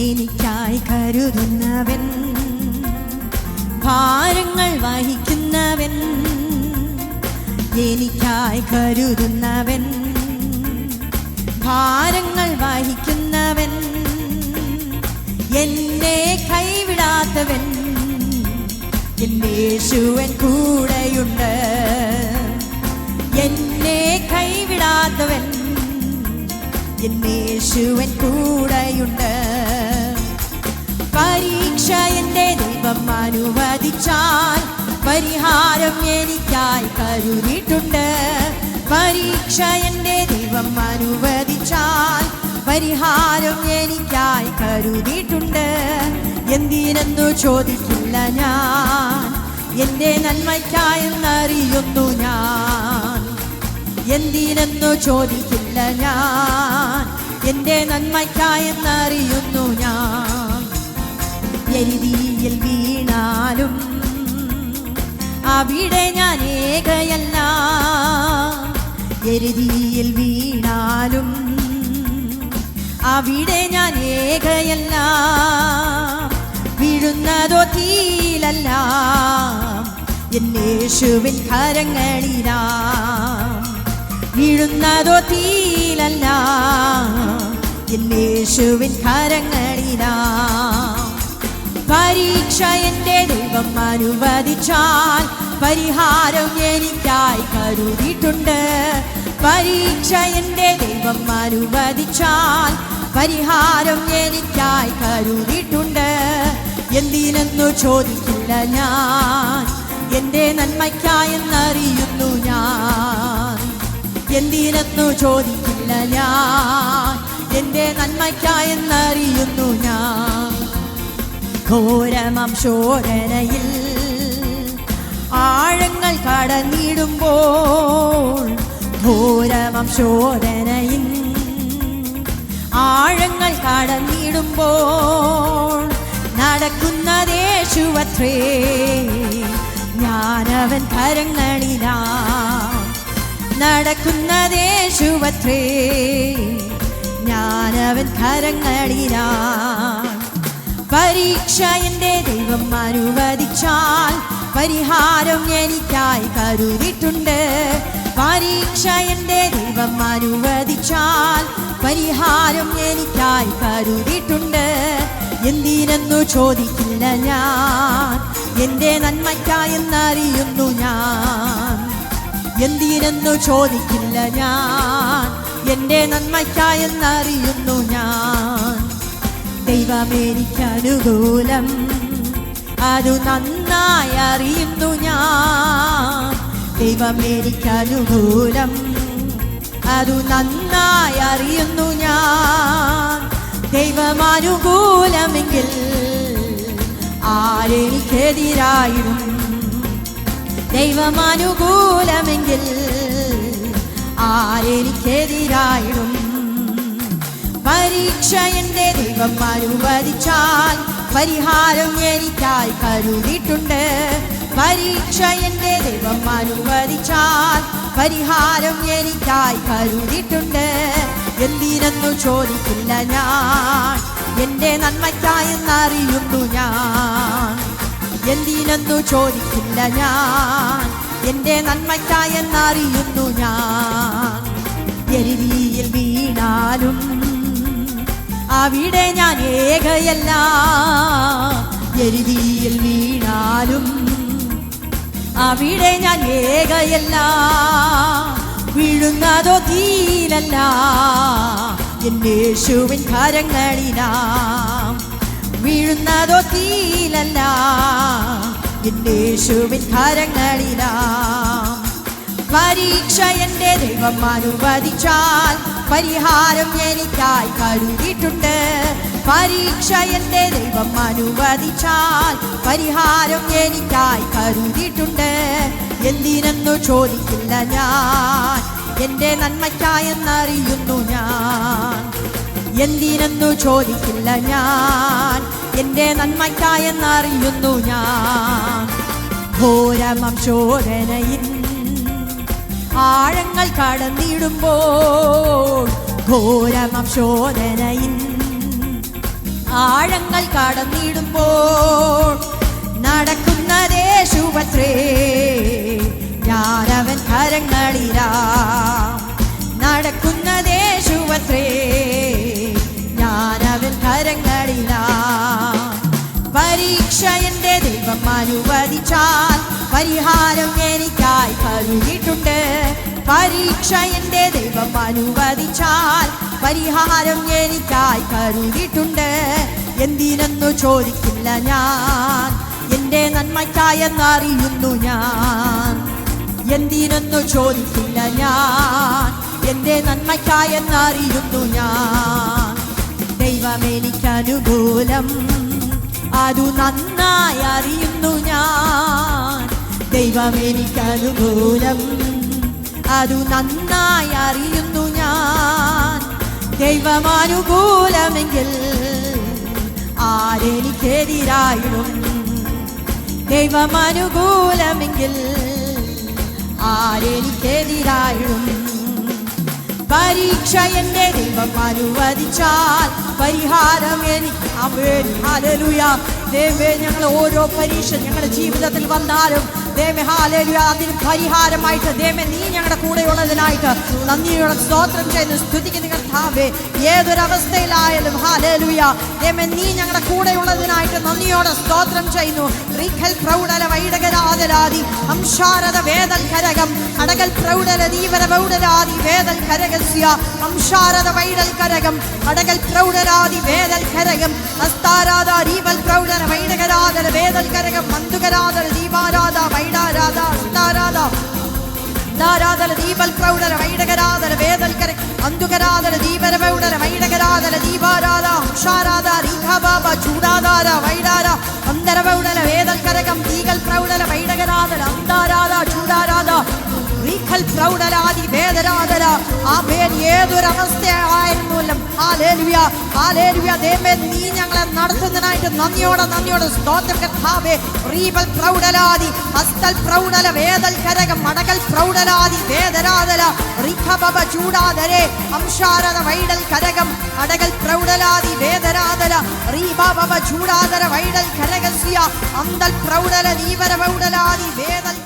എനിക്കായി കരുതുന്നവൻ, ഭാരങ്ങൾ വഹിക്കുന്നവൻ, എനിക്കായി കരുതുന്നവൻ, ഭാരങ്ങൾ വഹിക്കുന്നവൻ, എന്നെ കൈവിടാത്തവൻ, യേശുവൻ കൂടെയുണ്ട്. എന്നെ കൈവിടാത്തവൻ, യേശുവൻ കൂടെയുണ്ട്. പരീക്ഷ എൻ്റെ ദൈവം അനുവദിച്ചാൽ പരിഹാരം എനിക്കായി കരുതിയിട്ടുണ്ട്. പരീക്ഷ എൻ്റെ ദൈവം അനുവദിച്ചാൽ പരിഹാരം എനിക്കായി കരുതിയിട്ടുണ്ട്. എന്തിനെന്നു ചോദിക്കില്ല ഞാൻ, എൻ്റെ നന്മയ്ക്കായെന്നറിയുന്നു ഞാൻ. എന്തിനെന്നു ചോദിക്കില്ല ഞാൻ, എൻ്റെ നന്മയ്ക്കായെന്നറിയുന്നു ഞാൻ. എരുതിയിൽ വീണാലും അവിടെ ഞാൻ ഏകയല്ല. എരുതിയിൽ വീണാലും അവിടെ ഞാൻ ഏകയല്ല. വീഴുന്നതോ തീയിലല്ല, യേശുവിൻ കരങ്ങളിലാ. വീഴുന്നതോ തീയിലല്ല, യേശുവിൻ കരങ്ങളിലാ. പരീക്ഷ എൻ്റെ ദൈവം അനുവദിച്ചാൽ പരിഹാരം എനിക്കായി കരുതിയിട്ടുണ്ട്. പരീക്ഷ എൻ്റെ ദൈവം അനുവദിച്ചാൽ പരിഹാരം എനിക്കായി കരുതിയിട്ടുണ്ട്. എന്തിനെന്നു ചോദിക്കില്ല ഞാൻ, എൻ്റെ നന്മയ്ക്കായെന്നറിയുന്നു ഞാൻ. എന്തിനെന്നു ചോദിക്കില്ല ഞാൻ, എൻ്റെ നന്മയ്ക്കായെന്നറിയുന്നു ഞാൻ. ഘോരമാം ശോധനയിൽ ആഴങ്ങൾ കടന്നിടുമ്പോൾ, ഘോരമാം ശോധനയിൽ ആഴങ്ങൾ കടന്നിടുമ്പോൾ, നടക്കുന്നതേശുവത്രേ ഞാനവൻ കരങ്ങളിലാ. നടക്കുന്നതേശുവത്രേ ഞാനവൻ കരങ്ങളിലാ. പരീക്ഷ എൻ്റെ ദൈവം അനുവദിച്ചാൽ പരിഹാരം എനിക്കായി കരുതിയിട്ടുണ്ട്. പരീക്ഷ എൻ്റെ ദൈവം അനുവദിച്ചാൽ പരിഹാരം എനിക്കായി കരുതിയിട്ടുണ്ട്. എന്തിനെന്നു ചോദിക്കില്ല ഞാൻ, എൻ്റെ നന്മയ്ക്കായെന്നറിയുന്നു ഞാൻ. എന്തിനെന്നു ചോദിക്കില്ല ഞാൻ, എൻ്റെ നന്മയ്ക്കായെന്നറിയുന്നു ഞാൻ. ദൈവമെനിക്കനുകൂലം അതു നന്നായി അറിയുന്നു ഞാൻ. ദൈവമെനിക്കനുകൂലം അതു നന്നായി അറിയുന്നു ഞാൻ. ദൈവമനുകൂലമെങ്കിൽ ആരെനിക്കെതിരായിടും. ദൈവമനുകൂലമെങ്കിൽ ആരെനിക്കെതിരായിടും. പരീക്ഷ എൻ്റെ ദൈവം അനുവദിച്ചാൽ പരിഹാരം എനിക്കായി കരുതിയിട്ടുണ്ട്. പരീക്ഷ എൻ്റെ ദൈവം അനുവദിച്ചാൽ പരിഹാരം എനിക്കായി കരുതിയിട്ടുണ്ട്. എന്തിനെന്നു ചോദിക്കില്ല ഞാൻ, എൻ്റെ നന്മയ്ക്കായെന്നറിയുന്നു ഞാൻ. എന്തിനെന്നു ചോദിക്കില്ല ഞാൻ, എൻ്റെ നന്മയ്ക്കായെന്നറിയുന്നു ഞാൻ. എരുതിയിൽ വീണാലും അവിടെ ഞാൻ ഏകയല്ല. എരുതിയിൽ വീണാലും അവിടെ ഞാൻ ഏകയല്ല. വീഴുന്നതോ തീയിലല്ല, യേശുവിൻ കരങ്ങളിലാ. വീഴുന്നതോ തീയിലല്ല, യേശുവിൻ കരങ്ങളിലാ. പരീക്ഷ എൻ്റെ ദൈവം അനുവദിച്ചാൽ പരിഹാരം എനിക്കായി കരുതിയിട്ടുണ്ട്. പരീക്ഷ എൻ്റെ ദൈവം അനുവദിച്ചാൽ പരിഹാരം എനിക്കായി കരുതിയിട്ടുണ്ട്. എന്തിനെന്നു ചോദിക്കില്ല ഞാൻ, എൻ്റെ നന്മയ്ക്കായെന്നറിയുന്നു ഞാൻ. എന്തിനെന്നു ചോദിക്കില്ല ഞാൻ, എൻ്റെ നന്മയ്ക്കായെന്നറിയുന്നു ഞാൻ. ഘോരമാം ശോധനയിൽ ആഴങ്ങൾ കടന്നിടുമ്പോൾ, ഘോരമാം ശോധനയിൽ ആഴങ്ങൾ കടന്നിടുമ്പോൾ നടക്കുന്നതേശുവത്രേ, ഞാനവൻ കരങ്ങളിലാ. നടക്കുന്നതേശുവത്രേ, ഞാനവൻ കരങ്ങളിലാ. പരീക്ഷ എൻ്റെ ദൈവം അനുവദിച്ചാൽ പരിഹാരം എനിക്കായി കരുതിയിട്ടുണ്ട്. പരീക്ഷ എൻ്റെ ദൈവം അനുവദിച്ചാൽ പരിഹാരം എനിക്കായി കരുതിയിട്ടുണ്ട്. എന്തിനെന്നു ചോദിക്കില്ല ഞാൻ, എൻ്റെ നന്മയ്ക്കായെന്നറിയുന്നു ഞാൻ. എന്തിനെന്നു ചോദിക്കില്ല ഞാൻ, എൻ്റെ നന്മയ്ക്കായെന്നറിയുന്നു ഞാൻ. ദൈവമെനിക്കനുകൂലം, അതു നന്നായി അറിയുന്നു ഞാൻ. ദൈവമെനിക്കനുകൂലം, അതു നന്നായി അറിയുന്നു ഞാൻ. ദൈവമനുകൂലമെങ്കിൽ ആരെനിക്കെതിരായിടും? ദൈവമനുകൂലമെങ്കിൽ ആരെനിക്കെതിരായിടും? പരീക്ഷ എൻ്റെ ദൈവം അനുവദിച്ചാൽ പരിഹാരം എനിക്ക്. ഹല്ലേലൂയ. ദൈവമേ, ഞങ്ങൾ ഓരോ പരീക്ഷ ഞങ്ങളുടെ ജീവിതത്തിൽ വന്നാലും ദൈവമേ, ഹല്ലേലൂയ, അതിന് പരിഹാരമായിട്ട് ദൈവമേ നീ ഞങ്ങളുടെ കൂടെയുള്ളതിനായിട്ട് നന്ദിയോടെ സ്തോത്രം ചെയ്യുന്നു, സ്തുതിക്കുന്ന കർത്താവേ. ഏതൊരവസ്ഥയിലായാലും ഹല്ലേലൂയ ദൈവമേ നീ ഞങ്ങളുടെ കൂടെയുള്ളതിനായിട്ട് നന്ദിയോടെ സ്തോത്രം ചെയ്യുന്നു. റീഖൽ പ്രൗഢല വൈഡകരാദരാദി അംശാരത വേദൽ കരകം അടകൽ പ്രൗഢല ദീവര പ്രൗഢരാദി വേദൽ കരകസ്യ അംശാരത വൈഡൽ കരകം അടകൽ പ്രൗഢരാദി വേദൽ കരകം അസ്താരാധ രീവൽ പ്രൗഢല വൈഡകരാദര വേദൽ കരകം മന്ദുകരാദര ദീപാരാധ വൈഡാരാധ അസ്താരാധ ാരാധന ദീപൽ പ്രൗഢല വൈഡകരാധന വേദൽക്കര അന്തുകരാധന ദീപര പ്രൗഢല വൈഡകരാധന ദീപാരാധ ഹംഷാരാധ രീഖാബാബ ചൂടാധാര വൈഡാര അന്തര പ്രൗഢല വേദൽക്കരകം ദീകൽ പ്രൗഢല വൈഡകരാധന അന്താരാധ ചൂടാരാധ റീഖൽ പ്രൗഢലാദി വേദരാധന. ആമേൻ. ഏതൊരവസ്ഥയായിരുന്നാലും ഹല്ലേലൂയ ഹല്ലേലൂയ ദൈവമേ നീ ഞങ്ങളെ നടത്തുന്നതിനായിട്ട് നന്ദിയോടെ സ്തോത്രം കർത്താവേ. Rebel പ്രൗഢലാദി ഹസ്തൽ പ്രൗഢല വേദൽ കരകം മടകൽ പ്രൗഢലാദി വേദരാധന റിഖബബ ചൂടാധരേ അംശാരത Widal കരകം അടകൽ പ്രൗഢലാദി വേദരാധന റീബബ ചൂടാധര Widal കരകസ്യ അന്തൽ പ്രൗഢല ദീപര പ്രൗഢലാദി വേദൽ